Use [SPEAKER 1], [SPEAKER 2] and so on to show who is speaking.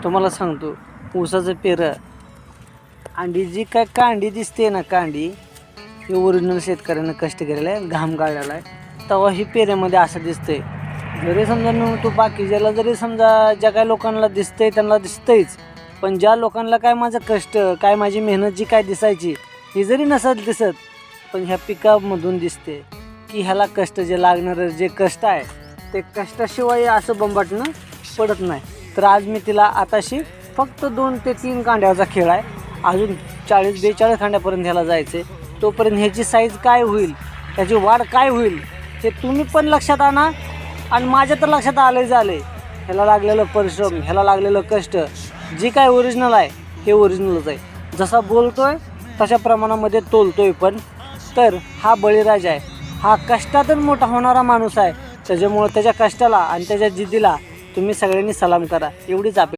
[SPEAKER 1] तुम्हाला सांगतो, ऊसाचं पेरं अंडी जी काय कांडी दिसते ना, कांडी हे ओरिजिनल शेतकऱ्यानं कष्ट केलेलं आहे, घाम गाळलेला आहे. तेव्हा ही पेऱ्यामध्ये असं दिसतंय. जरी समजा तो बाकीच्याला जरी समजा ज्या काही लोकांना दिसतंय त्यांना दिसतंयच, पण ज्या लोकांना काय माझं कष्ट, काय माझी मेहनत जी काय दिसायची ही जरी नसत दिसत, पण ह्या पिकामधून दिसते की ह्याला कष्ट जे लागणारं जे कष्ट आहे ते कष्टाशिवाय असं बंबाटणं पडत नाही. तर आज मी तिला आताशी फक्त 2 ते 3 कांड्याचा खेळ आहे, अजून 40-42 कांड्यापर्यंत ह्याला जायचं आहे. तोपर्यंत ह्याची साईज काय होईल, त्याची वाढ काय होईल हे तुम्ही पण लक्षात आणा आणि माझ्या तर लक्षात झाले. ह्याला लागलेलं परिश्रम, ह्याला लागलेलं कष्ट जे काय ओरिजिनल आहे हे ओरिजिनलच आहे. जसा बोलतोय तशा प्रमाणामध्ये तोलतोय पण. तर हा बळीराजा आहे, हा कष्टातून मोठा होणारा माणूस आहे. त्याच्यामुळं त्याच्या कष्टाला आणि त्याच्या जिद्दीला तुम्ही सगळ्यांनी सलाम करा, एवढीच अपेक्षा.